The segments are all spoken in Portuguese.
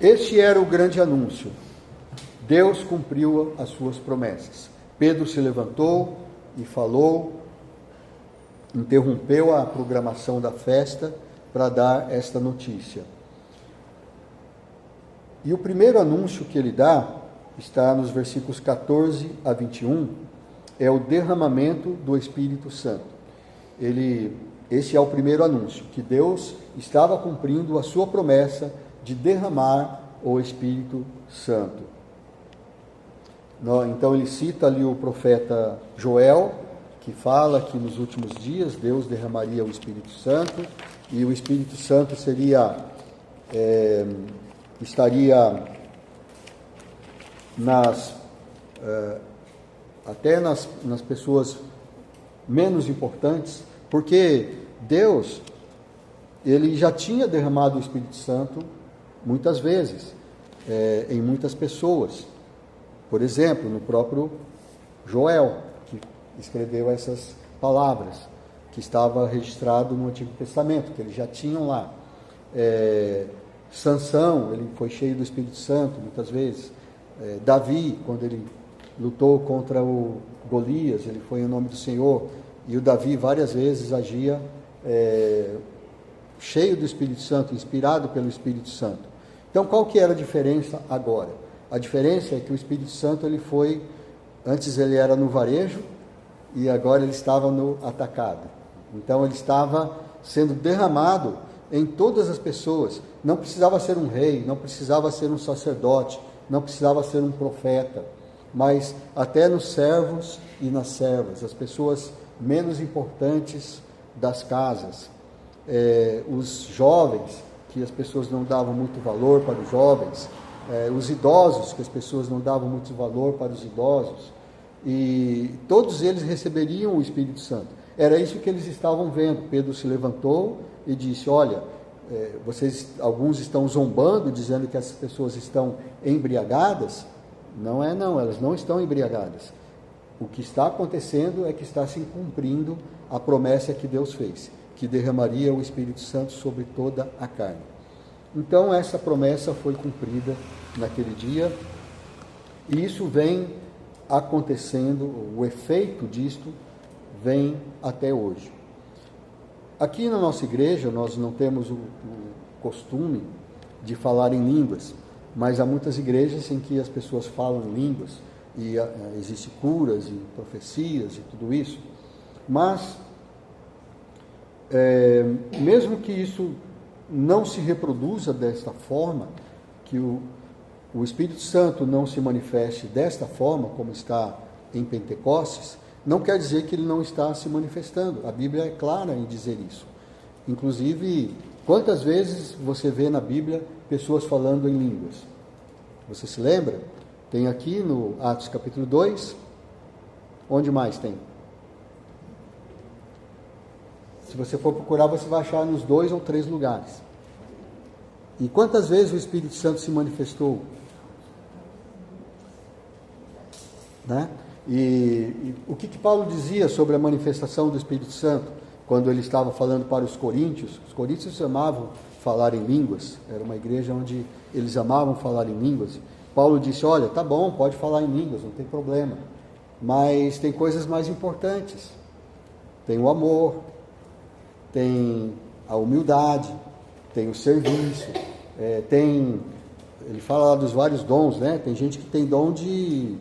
Este era o grande anúncio. Deus cumpriu as suas promessas. Pedro se levantou e falou, interrompeu a programação da festa para dar esta notícia. E o primeiro anúncio que ele dá está nos versículos 14 a 21, é o derramamento do Espírito Santo. Esse é o primeiro anúncio, que Deus estava cumprindo a sua promessa de derramar o Espírito Santo. Então ele cita ali o profeta Joel, que fala que nos últimos dias Deus derramaria o Espírito Santo, e o Espírito Santo estaria até nas pessoas menos importantes, porque Deus, ele já tinha derramado o Espírito Santo muitas vezes, em muitas pessoas. Por exemplo, no próprio Joel, que escreveu essas palavras, que estava registrado no Antigo Testamento, que eles já tinham lá. Sansão, ele foi cheio do Espírito Santo muitas vezes. Davi, quando ele lutou contra o Golias, ele foi em nome do Senhor, e o Davi várias vezes agia cheio do Espírito Santo, inspirado pelo Espírito Santo. Então, qual que era a diferença agora? A diferença é que o Espírito Santo, antes ele era no varejo, e agora ele estava no atacado. Então, ele estava sendo derramado em todas as pessoas. Não precisava ser um rei, não precisava ser um sacerdote, não precisava ser um profeta, mas até nos servos e nas servas, as pessoas menos importantes das casas, os jovens, que as pessoas não davam muito valor para os jovens, os idosos, que as pessoas não davam muito valor para os idosos, e todos eles receberiam o Espírito Santo. Era isso que eles estavam vendo. Pedro se levantou e disse: olha, alguns estão zombando, dizendo que essas pessoas estão embriagadas. Não, elas não estão embriagadas. O que está acontecendo é que está se cumprindo a promessa que Deus fez, que derramaria o Espírito Santo sobre toda a carne. Então, essa promessa foi cumprida naquele dia, e isso vem acontecendo, o efeito disto vem até hoje. Aqui na nossa igreja, nós não temos o costume de falar em línguas, mas há muitas igrejas em que as pessoas falam línguas, e existem curas e profecias e tudo isso. Mas, mesmo que isso não se reproduza desta forma, que o Espírito Santo não se manifeste desta forma, como está em Pentecostes, não quer dizer que ele não está se manifestando. A Bíblia é clara em dizer isso. Inclusive, quantas vezes você vê na Bíblia pessoas falando em línguas? Você se lembra? Tem aqui no Atos capítulo 2. Onde mais tem? Se você for procurar, você vai achar nos 2 ou 3 lugares. E quantas vezes o Espírito Santo se manifestou? Né? E o que Paulo dizia sobre a manifestação do Espírito Santo, quando ele estava falando para os coríntios? Os coríntios amavam falar em línguas, era uma igreja onde eles amavam falar em línguas. Paulo disse: olha, tá bom, pode falar em línguas, não tem problema, mas tem coisas mais importantes. Tem o amor, tem a humildade, tem o serviço, ele fala lá dos vários dons, né? Tem gente que tem dom de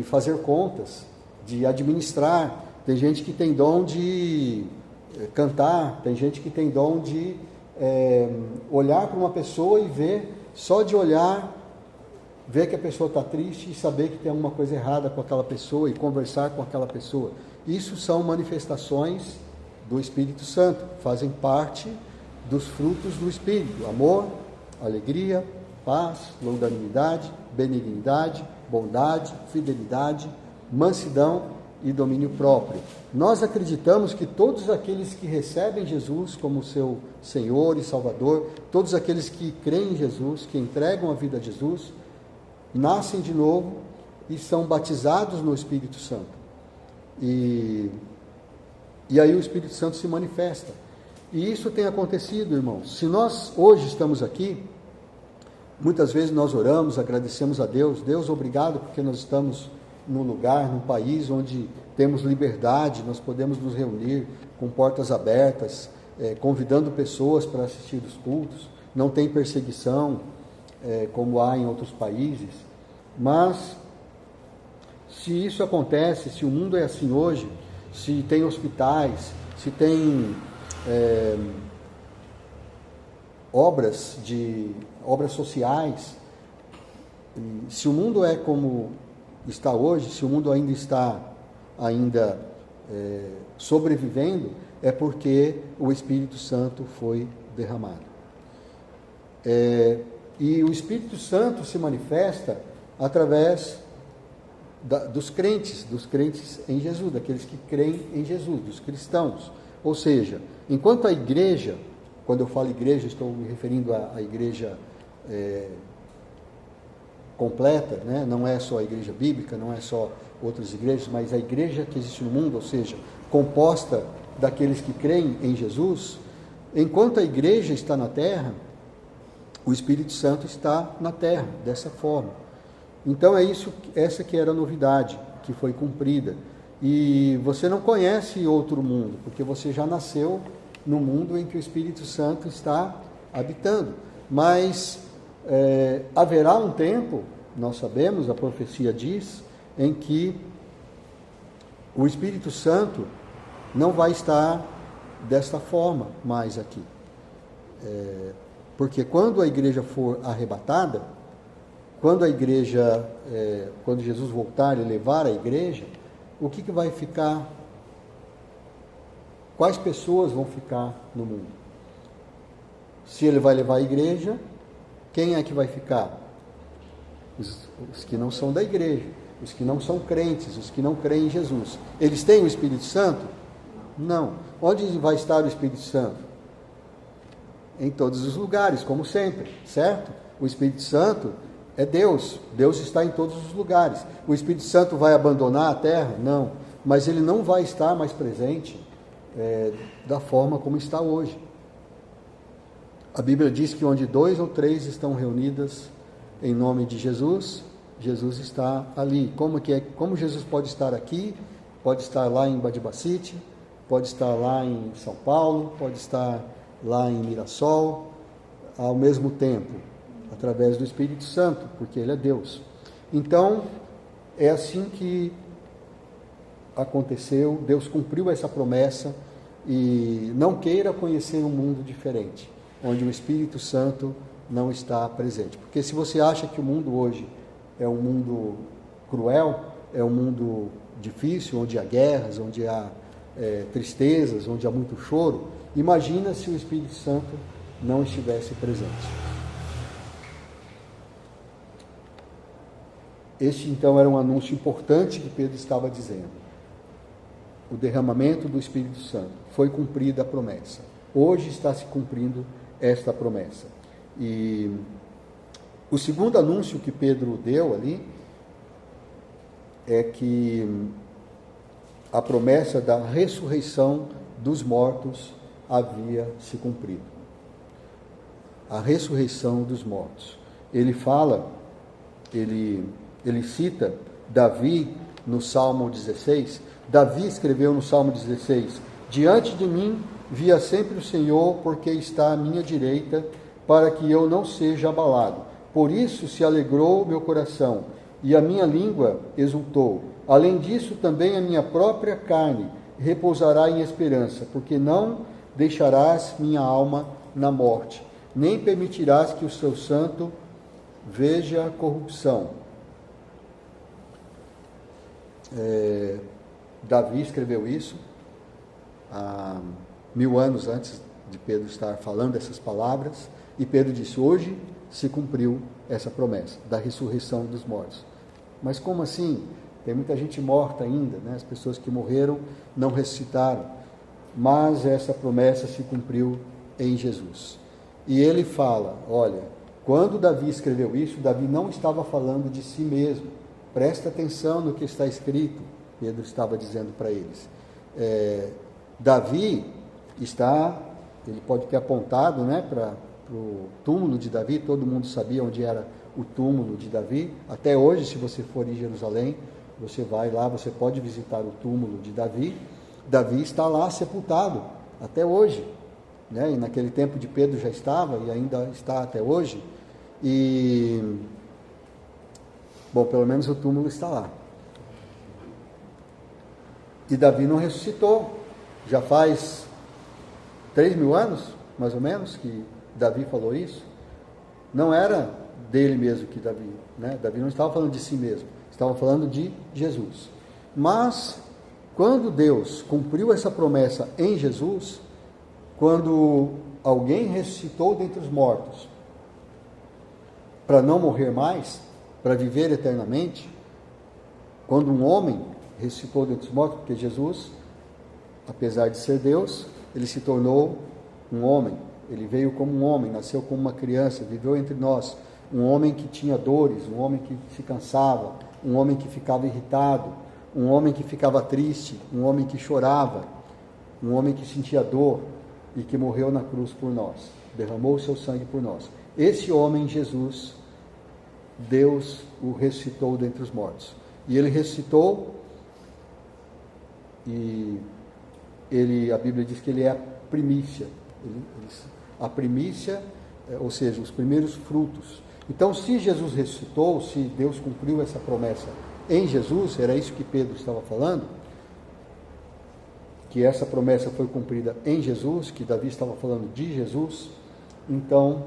fazer contas, de administrar, tem gente que tem dom de cantar, tem gente que tem dom de olhar para uma pessoa e ver, só de olhar, ver que a pessoa está triste e saber que tem alguma coisa errada com aquela pessoa e conversar com aquela pessoa. Isso são manifestações do Espírito Santo, fazem parte dos frutos do Espírito: amor, alegria, paz, longanimidade, benignidade, bondade, fidelidade, mansidão e domínio próprio. Nós acreditamos que todos aqueles que recebem Jesus como seu Senhor e Salvador, todos aqueles que creem em Jesus, que entregam a vida a Jesus, nascem de novo e são batizados no Espírito Santo. E aí o Espírito Santo se manifesta. E isso tem acontecido, irmãos. Se nós hoje estamos aqui, Muitas vezes nós oramos, agradecemos a Deus, Deus, obrigado porque nós estamos num lugar, num país onde temos liberdade, nós podemos nos reunir com portas abertas, convidando pessoas para assistir os cultos, não tem perseguição, como há em outros países. Mas, se isso acontece, se o mundo é assim hoje, se tem hospitais, se tem obras sociais, se o mundo é como está hoje, se o mundo ainda está sobrevivendo, é porque o Espírito Santo foi derramado. E o Espírito Santo se manifesta através dos crentes em Jesus, daqueles que creem em Jesus, dos cristãos. Ou seja, enquanto a igreja, quando eu falo igreja, estou me referindo à igreja completa, né? Não é só a igreja bíblica, não é só outras igrejas, mas a igreja que existe no mundo, ou seja, composta daqueles que creem em Jesus. Enquanto a igreja está na terra, o Espírito Santo está na terra, dessa forma. Então essa que era a novidade, que foi cumprida. E você não conhece outro mundo, porque você já nasceu no mundo em que o Espírito Santo está habitando. Mas haverá um tempo, nós sabemos, a profecia diz, em que o Espírito Santo não vai estar desta forma mais aqui. Porque quando a igreja for arrebatada, quando Jesus voltar e levar a igreja, o que vai ficar? Quais pessoas vão ficar no mundo? Se ele vai levar a igreja, quem é que vai ficar? Os que não são da igreja, os que não são crentes, os que não creem em Jesus. Eles têm o Espírito Santo? Não. Onde vai estar o Espírito Santo? Em todos os lugares, como sempre, certo? O Espírito Santo é Deus. Deus está em todos os lugares. O Espírito Santo vai abandonar a terra? Não. Mas ele não vai estar mais presente da forma como está hoje. A Bíblia diz que onde 2 ou 3 estão reunidas em nome de Jesus, Jesus está ali. Como Jesus pode estar aqui, pode estar lá em Badibacite, pode estar lá em São Paulo, pode estar lá em Mirassol, ao mesmo tempo, através do Espírito Santo, porque Ele é Deus. Então, é assim que aconteceu, Deus cumpriu essa promessa, e não queira conhecer um mundo diferente, onde o Espírito Santo não está presente. Porque se você acha que o mundo hoje é um mundo cruel, é um mundo difícil, onde há guerras, onde há tristezas, onde há muito choro, imagina se o Espírito Santo não estivesse presente. Este então era um anúncio importante que Pedro estava dizendo. O derramamento do Espírito Santo, foi cumprida a promessa. Hoje está se cumprindo esta promessa. E o segundo anúncio que Pedro deu ali é que a promessa da ressurreição dos mortos havia se cumprido. A ressurreição dos mortos. Ele cita Davi no Salmo 16. Davi escreveu no Salmo 16: diante de mim via sempre o Senhor, porque está à minha direita, para que eu não seja abalado. Por isso se alegrou meu coração, e a minha língua exultou. Além disso, também a minha própria carne repousará em esperança, porque não deixarás minha alma na morte, nem permitirás que o seu santo veja corrupção. Davi escreveu isso há 1000 anos antes de Pedro estar falando essas palavras, e Pedro disse: hoje se cumpriu essa promessa da ressurreição dos mortos. Mas como assim? Tem muita gente morta ainda, né? As pessoas que morreram não ressuscitaram, mas essa promessa se cumpriu em Jesus. E ele fala, olha, quando Davi escreveu isso, Davi não estava falando de si mesmo. Presta atenção no que está escrito, Pedro estava dizendo para eles. Davi ele pode ter apontado, né, túmulo de Davi. Todo mundo sabia onde era o túmulo de Davi. Até hoje, se você for em Jerusalém, você vai lá, você pode visitar o túmulo de Davi. Davi está lá sepultado até hoje, né? E naquele tempo de Pedro já estava e ainda está até hoje. E, bom, pelo menos o túmulo está lá. E Davi não ressuscitou. Já faz 3.000 anos, mais ou menos, que Davi falou isso. Não era dele mesmo que Davi, né? Davi não estava falando de si mesmo, estava falando de Jesus. Mas, quando Deus cumpriu essa promessa em Jesus, quando alguém ressuscitou dentre os mortos, para não morrer mais, para viver eternamente, quando um homem ressuscitou dentre os mortos, porque Jesus, apesar de ser Deus, ele se tornou um homem, ele veio como um homem, nasceu como uma criança, viveu entre nós, um homem que tinha dores, um homem que se cansava, um homem que ficava irritado, um homem que ficava triste, um homem que chorava, um homem que sentia dor e que morreu na cruz por nós, derramou o seu sangue por nós. Esse homem, Jesus, Deus o ressuscitou dentre os mortos. E ele ressuscitou, e a Bíblia diz que ele é a primícia. A primícia, ou seja, os primeiros frutos. Então, se Jesus ressuscitou, se Deus cumpriu essa promessa em Jesus, era isso que Pedro estava falando, que essa promessa foi cumprida em Jesus, que Davi estava falando de Jesus, então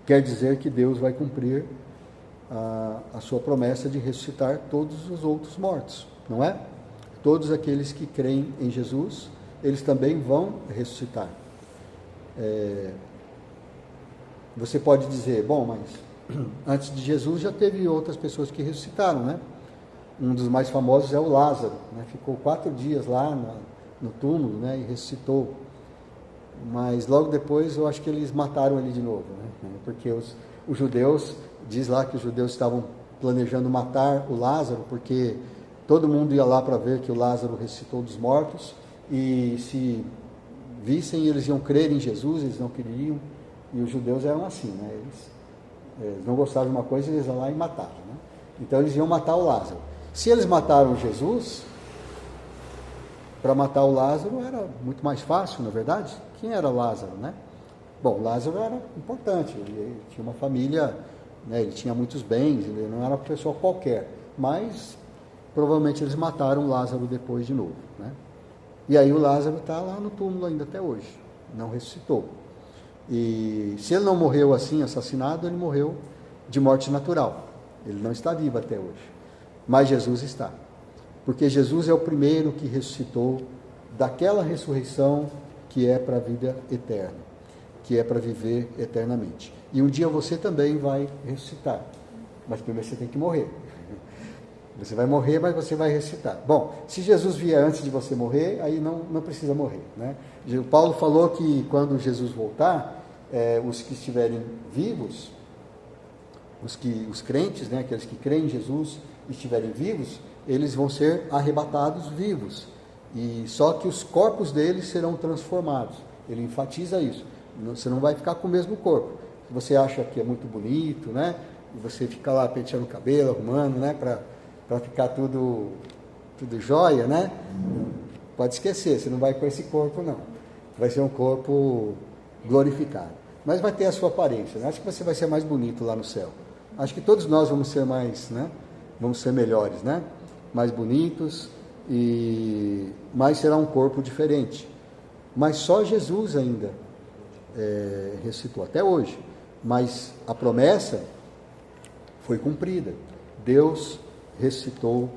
quer dizer que Deus vai cumprir a sua promessa de ressuscitar todos os outros mortos, não é? Todos aqueles que creem em Jesus, eles também vão ressuscitar. Você pode dizer, bom, mas antes de Jesus já teve outras pessoas que ressuscitaram, né? Um dos mais famosos é o Lázaro, né? Ficou 4 dias lá no túmulo, né? E ressuscitou. Mas logo depois eu acho que eles mataram ele de novo, né? Porque os judeus, diz lá que os judeus estavam planejando matar o Lázaro, porque todo mundo ia lá para ver que o Lázaro ressuscitou dos mortos, e se vissem, eles iam crer em Jesus, eles não queriam, e os judeus eram assim, né? Eles não gostavam de uma coisa, eles iam lá e matavam, né? Então eles iam matar o Lázaro. Se eles mataram Jesus, para matar o Lázaro era muito mais fácil, na verdade. Quem era Lázaro, né? Bom, Lázaro era importante, ele tinha uma família, né? Ele tinha muitos bens, ele não era uma pessoa qualquer, mas provavelmente eles mataram Lázaro depois de novo, né? E aí o Lázaro está lá no túmulo ainda até hoje, não ressuscitou. E se ele não morreu assim, assassinado, ele morreu de morte natural. Ele não está vivo até hoje. Mas Jesus está. Porque Jesus é o primeiro que ressuscitou daquela ressurreição que é para a vida eterna, que é para viver eternamente. E um dia você também vai ressuscitar. Mas primeiro você tem que morrer. Você vai morrer, mas você vai ressuscitar. Bom, se Jesus vier antes de você morrer, aí não precisa morrer, né? O Paulo falou que quando Jesus voltar, os que estiverem vivos, os crentes, né, aqueles que creem em Jesus estiverem vivos, eles vão ser arrebatados vivos. E só que os corpos deles serão transformados. Ele enfatiza isso. Você não vai ficar com o mesmo corpo. Se você acha que é muito bonito, né? E você fica lá penteando o cabelo, arrumando, né? Para ficar tudo jóia, né? Pode esquecer, você não vai com esse corpo, não. Vai ser um corpo glorificado. Mas vai ter a sua aparência, né? Acho que você vai ser mais bonito lá no céu. Acho que todos nós vamos ser mais, né? Vamos ser melhores, né? Mais bonitos, mas será um corpo diferente. Mas só Jesus ainda ressuscitou, até hoje. Mas a promessa foi cumprida. Deus ressuscitou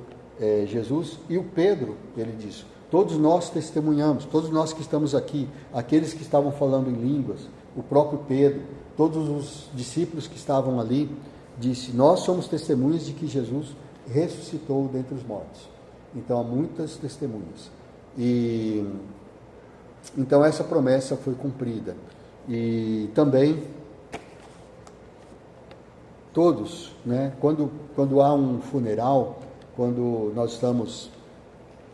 Jesus, e o Pedro, ele disse, todos nós testemunhamos, todos nós que estamos aqui, aqueles que estavam falando em línguas, o próprio Pedro, todos os discípulos que estavam ali, disse, nós somos testemunhas de que Jesus ressuscitou dentre os mortos. Então há muitas testemunhas. E então essa promessa foi cumprida. E também todos, né, quando há um funeral, quando nós estamos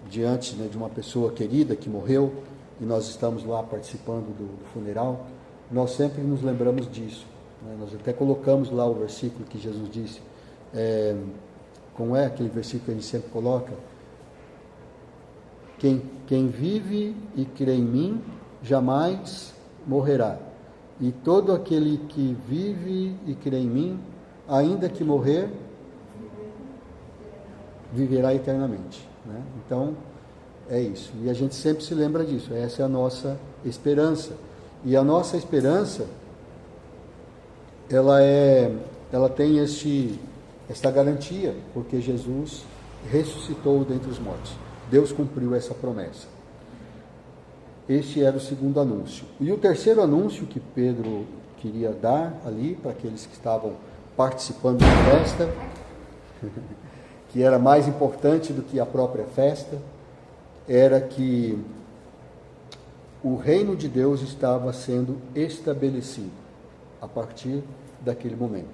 diante, né, de uma pessoa querida que morreu, e nós estamos lá participando do funeral, nós sempre nos lembramos disso, né? Nós até colocamos lá o versículo que Jesus disse, como é aquele versículo que a gente sempre coloca? Quem vive e crê em mim, jamais morrerá. E todo aquele que vive e crê em mim, ainda que morrer, viverá eternamente, né? Então, é isso. E a gente sempre se lembra disso. Essa é a nossa esperança. E a nossa esperança, ela tem esta garantia, porque Jesus ressuscitou dentre os mortos. Deus cumpriu essa promessa. Este era o segundo anúncio. E o terceiro anúncio que Pedro queria dar ali, para aqueles que estavam participando da festa, que era mais importante do que a própria festa, era que o reino de Deus estava sendo estabelecido a partir daquele momento.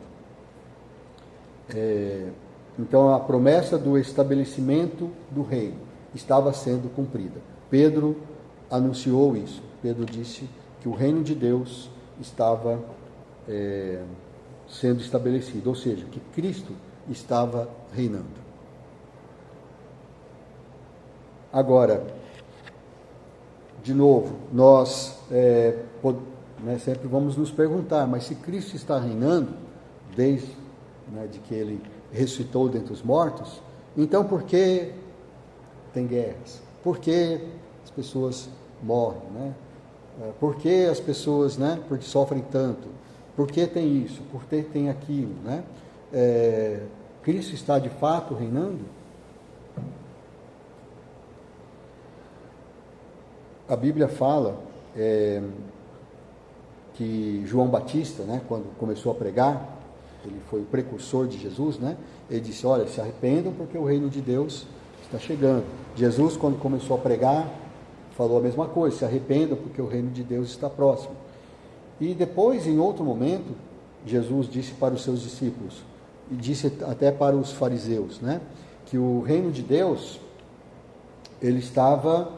Então, a promessa do estabelecimento do reino estava sendo cumprida. Pedro anunciou isso. Pedro disse que o reino de Deus estava sendo estabelecido, ou seja, que Cristo estava reinando. Agora, de novo, nós sempre vamos nos perguntar, mas se Cristo está reinando, desde de que Ele ressuscitou dentre os mortos, então por que tem guerras? Por que as pessoas morrem? Né? Por que as pessoas porque sofrem tanto? Por que tem isso? Por que tem aquilo? Né? Cristo está de fato reinando? A Bíblia fala que João Batista, quando começou a pregar, ele foi o precursor de Jesus, ele disse, olha, se arrependam porque o reino de Deus está chegando. Jesus, quando começou a pregar, falou a mesma coisa, se arrependam porque o reino de Deus está próximo. E depois, em outro momento, Jesus disse para os seus discípulos, e disse até para os fariseus, que o reino de Deus, ele estava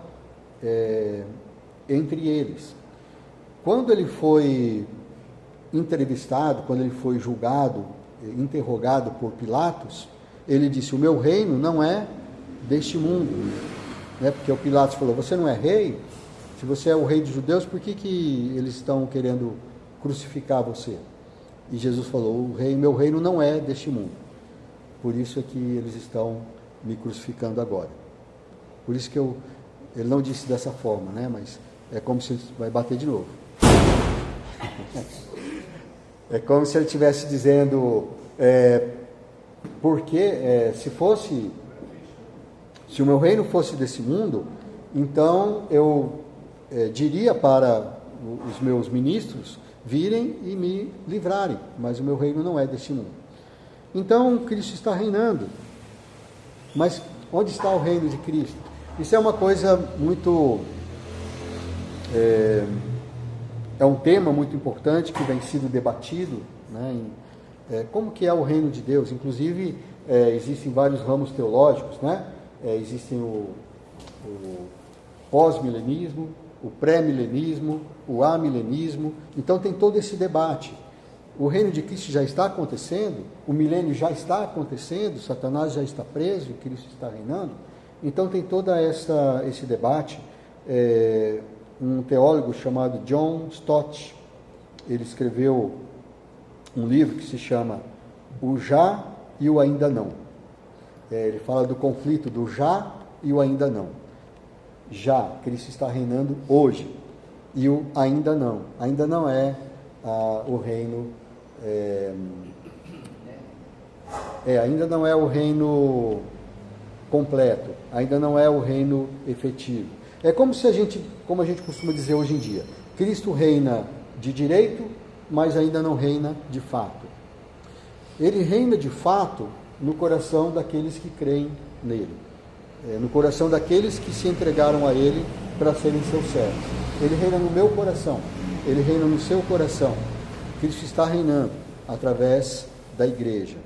entre eles. Quando ele foi entrevistado, quando ele foi julgado, interrogado por Pilatos, ele disse, o meu reino não é deste mundo, porque o Pilatos falou, você não é rei? Se você é o rei dos judeus, por que eles estão querendo crucificar você? E Jesus falou, meu reino não é deste mundo, por isso é que eles estão me crucificando agora. Por isso que ele não disse dessa forma, mas é como se ele vai bater de novo. É como se ele estivesse dizendo, porque se o meu reino fosse desse mundo, então eu diria para os meus ministros virem e me livrarem, mas o meu reino não é deste mundo. Então Cristo está reinando, mas onde está o reino de Cristo? Isso é uma coisa muito... É um tema muito importante que vem sendo debatido, como que é o reino de Deus. Inclusive, existem vários ramos teológicos, existem o pós-milenismo, o pré-milenismo, o amilenismo. Então tem todo esse debate. O reino de Cristo já está acontecendo, o milênio já está acontecendo, Satanás já está preso e Cristo está reinando. Então tem todo esse debate. Um teólogo chamado John Stott, ele escreveu um livro que se chama O Já e o Ainda Não. Ele fala do conflito do já e o ainda não. Já, Cristo está reinando hoje, e o ainda não. Ainda não é o reino... ainda não é o reino completo, ainda não é o reino efetivo. É como a gente costuma dizer hoje em dia, Cristo reina de direito, mas ainda não reina de fato. Ele reina de fato no coração daqueles que creem nele, no coração daqueles que se entregaram a ele para serem seus servos. Ele reina no meu coração, ele reina no seu coração. Cristo está reinando através da igreja.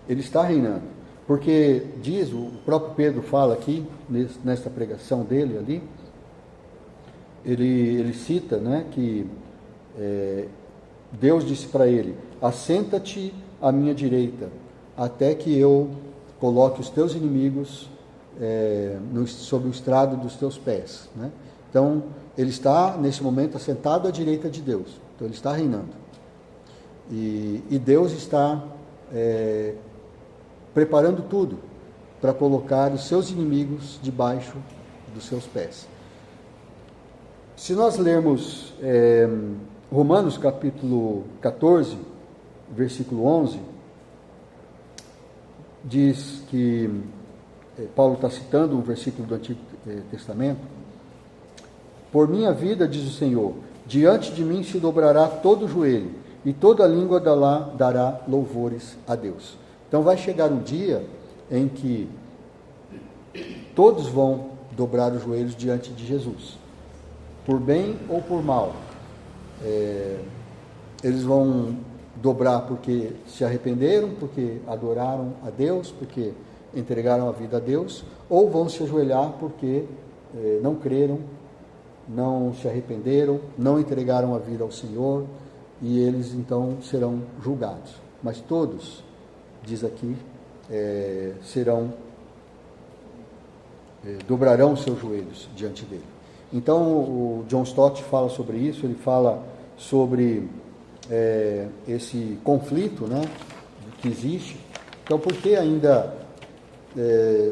Ele está reinando. Porque diz, o próprio Pedro fala aqui, nesta pregação dele ali, ele cita que Deus disse para ele: assenta-te à minha direita, até que eu coloque os teus inimigos sob o estrado dos teus pés. Né? Então, ele está, nesse momento, assentado à direita de Deus. Então, ele está reinando. E Deus está preparando tudo para colocar os seus inimigos debaixo dos seus pés. Se nós lermos Romanos capítulo 14, versículo 11, diz que Paulo está citando um versículo do Antigo Testamento: por minha vida, diz o Senhor, diante de mim se dobrará todo o joelho, e toda língua dará louvores a Deus. Então vai chegar um dia em que todos vão dobrar os joelhos diante de Jesus, por bem ou por mal. Eles vão dobrar porque se arrependeram, porque adoraram a Deus, porque entregaram a vida a Deus, ou vão se ajoelhar porque não creram, não se arrependeram, não entregaram a vida ao Senhor, e eles então serão julgados. Mas todos, diz aqui, dobrarão os seus joelhos diante dele. Então o John Stott fala sobre isso, ele fala sobre esse conflito, né, que existe. Então, por que ainda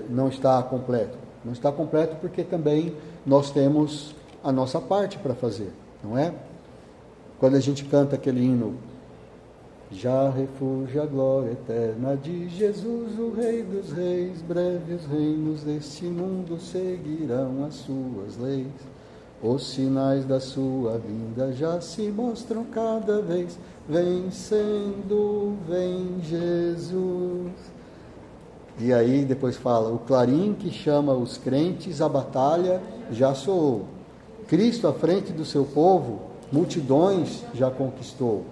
não está completo? Não está completo porque também nós temos a nossa parte para fazer, não é? Quando a gente canta aquele hino: já refúgio a glória eterna de Jesus, o Rei dos Reis, breves reinos deste mundo seguirão as suas leis. Os sinais da sua vinda já se mostram cada vez, vencendo, vem Jesus. E aí depois fala: o clarim que chama os crentes à batalha já soou. Cristo à frente do seu povo, multidões já conquistou.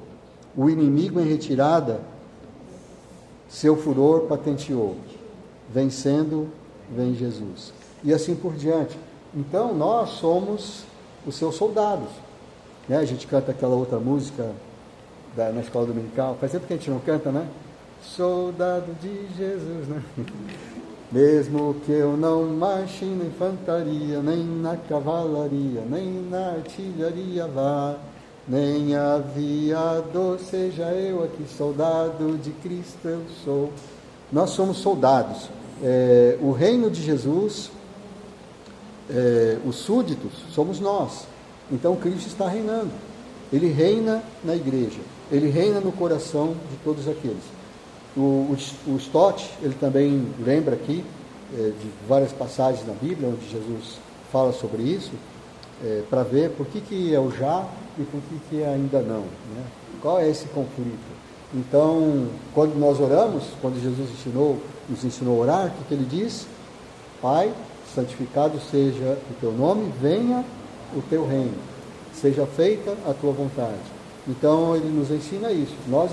O inimigo em retirada, seu furor patenteou. Vencendo, vem Jesus. E assim por diante. Então, nós somos os seus soldados. Né? A gente canta aquela outra música na escola dominical. Faz tempo que a gente não canta, né? Soldado de Jesus, né? Mesmo que eu não marche na infantaria, nem na cavalaria, nem na artilharia vá, nem aviador seja eu aqui, soldado de Cristo eu sou. Nós somos soldados. O reino de Jesus, os súditos, somos nós. Então Cristo está reinando. Ele reina na igreja. Ele reina no coração de todos aqueles. O Stott, ele também lembra aqui de várias passagens na Bíblia onde Jesus fala sobre isso, para ver por que é o já e por que é ainda não, né? Qual é esse conflito? Então, quando nós oramos, quando Jesus nos ensinou a orar, o que ele diz? Pai, santificado seja o teu nome, venha o teu reino, seja feita a tua vontade. Então ele nos ensina isso. Nós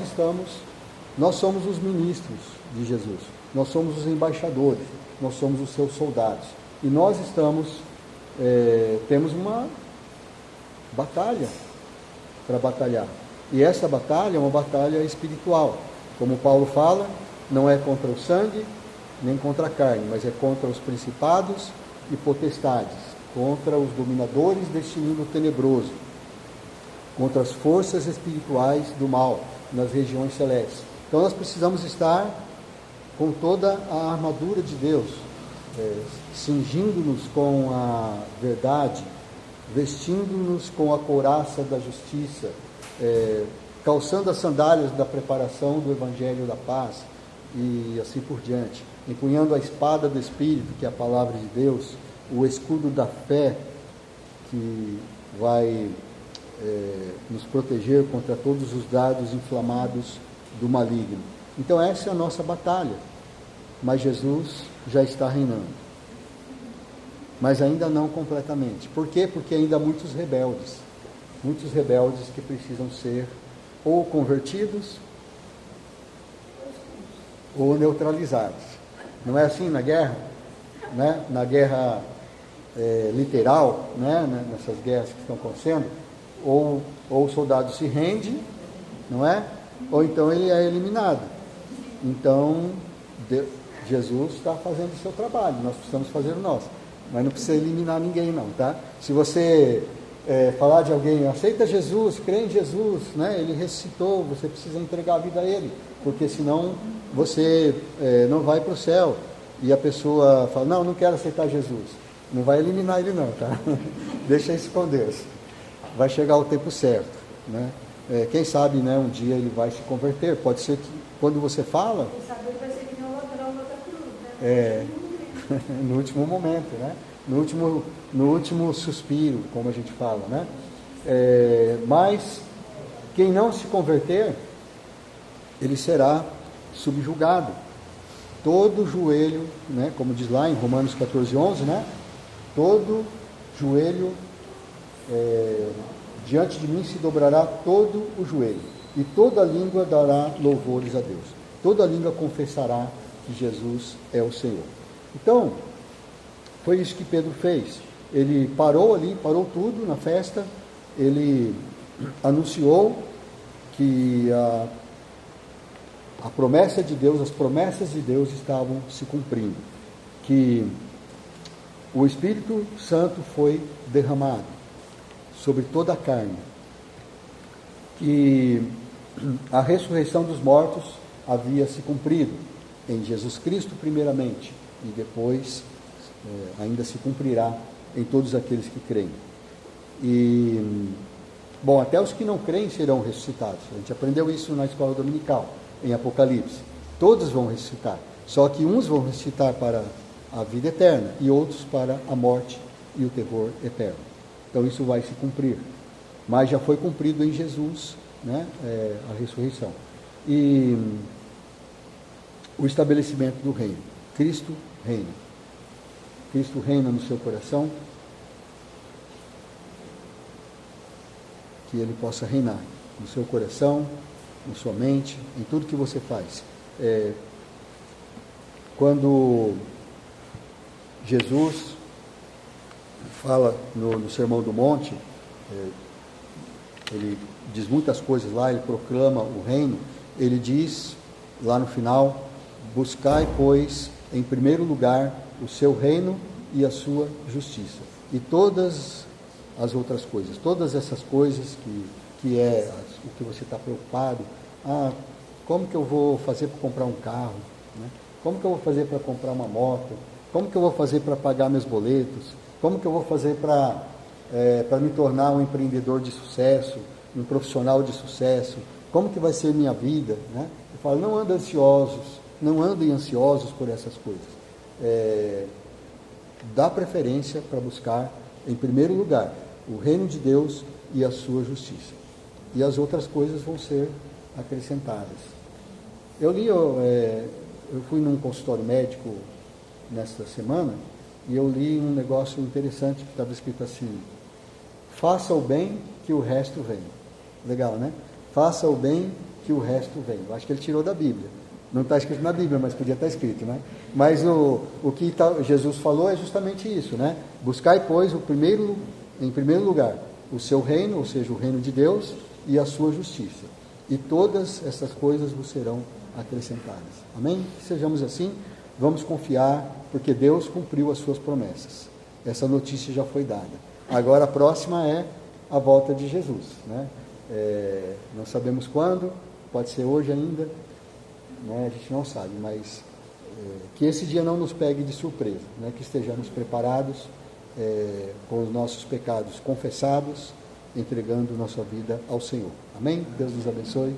somos os ministros de Jesus, nós somos os embaixadores, nós somos os seus soldados. E nós temos uma batalha para batalhar. E essa batalha é uma batalha espiritual. Como Paulo fala, não é contra o sangue, nem contra a carne, mas é contra os principados e potestades, contra os dominadores deste mundo tenebroso, contra as forças espirituais do mal nas regiões celestes. Então nós precisamos estar com toda a armadura de Deus, cingindo-nos com a verdade, vestindo-nos com a couraça da justiça, calçando as sandálias da preparação do Evangelho da paz e assim por diante, empunhando a espada do Espírito, que é a palavra de Deus, o escudo da fé, que vai nos proteger contra todos os dardos inflamados do maligno. Então essa é a nossa batalha, mas Jesus já está reinando, mas ainda não completamente. Por quê? Porque ainda há muitos rebeldes que precisam ser ou convertidos ou neutralizados. Não é assim na guerra? Né? Na guerra literal, né? Nessas guerras que estão acontecendo, ou o soldado se rende, não é? Ou então ele é eliminado. Então, Jesus está fazendo o seu trabalho, nós precisamos fazer o nosso. Mas não precisa eliminar ninguém não, tá? Se você falar de alguém, aceita Jesus, crê em Jesus, né? Ele ressuscitou, você precisa entregar a vida a Ele, porque senão você não vai para o céu. E a pessoa fala, não quero aceitar Jesus. Não vai eliminar ele não, tá? Deixa isso com Deus. Vai chegar o tempo certo, né? Quem sabe, né, um dia ele vai se converter. Pode ser que quando você fala... Quem sabe ele vai ser que nem o ladrão da cruz, né? No último momento, né? No último suspiro, como a gente fala, né? Mas quem não se converter, ele será subjugado. Todo joelho, né? Como diz lá em Romanos 14:11, né? Todo joelho diante de mim se dobrará todo o joelho, e toda língua dará louvores a Deus. Toda língua confessará que Jesus é o Senhor. Então, foi isso que Pedro fez. Ele parou ali, parou tudo na festa, ele anunciou que a promessa de Deus, as promessas de Deus estavam se cumprindo, que o Espírito Santo foi derramado sobre toda a carne, que a ressurreição dos mortos havia se cumprido em Jesus Cristo primeiramente, e depois ainda se cumprirá em todos aqueles que creem. E, bom, até os que não creem serão ressuscitados. A gente aprendeu isso na escola dominical, em Apocalipse. Todos vão ressuscitar, só que uns vão ressuscitar para a vida eterna e outros para a morte e o terror eterno. Então isso vai se cumprir, mas já foi cumprido em Jesus, né, a ressurreição. E o estabelecimento do reino. Cristo reina. Cristo reina no seu coração. Que Ele possa reinar no seu coração, na sua mente, em tudo que você faz. Quando Jesus fala no Sermão do Monte, ele diz muitas coisas lá, ele proclama o reino, ele diz lá no final, buscai, pois, em primeiro lugar o seu reino e a sua justiça. E todas as outras coisas, todas essas coisas que é o que você está preocupado, como que eu vou fazer para comprar um carro, né? Como que eu vou fazer para comprar uma moto, como que eu vou fazer para pagar meus boletos, como que eu vou fazer para me tornar um empreendedor de sucesso, um profissional de sucesso, como que vai ser minha vida, né? Eu falo, não andem ansiosos por essas coisas. Dá preferência para buscar, em primeiro lugar, o reino de Deus e a sua justiça. E as outras coisas vão ser acrescentadas. Eu fui num consultório médico nesta semana e eu li um negócio interessante que estava escrito assim: faça o bem que o resto vem. Legal, né? Faça o bem que o resto vem. Eu acho que ele tirou da Bíblia. Não está escrito na Bíblia, mas podia estar escrito, né? Mas o que Jesus falou é justamente isso, né? Buscai, pois, em primeiro lugar, o seu reino, ou seja, o reino de Deus e a sua justiça. E todas essas coisas vos serão acrescentadas. Amém? Que sejamos assim, vamos confiar, porque Deus cumpriu as suas promessas. Essa notícia já foi dada. Agora a próxima é a volta de Jesus, né? Não sabemos quando, pode ser hoje ainda, né? A gente não sabe, mas que esse dia não nos pegue de surpresa, né? Que estejamos preparados com os nossos pecados confessados, entregando nossa vida ao Senhor. Amém? Deus nos abençoe.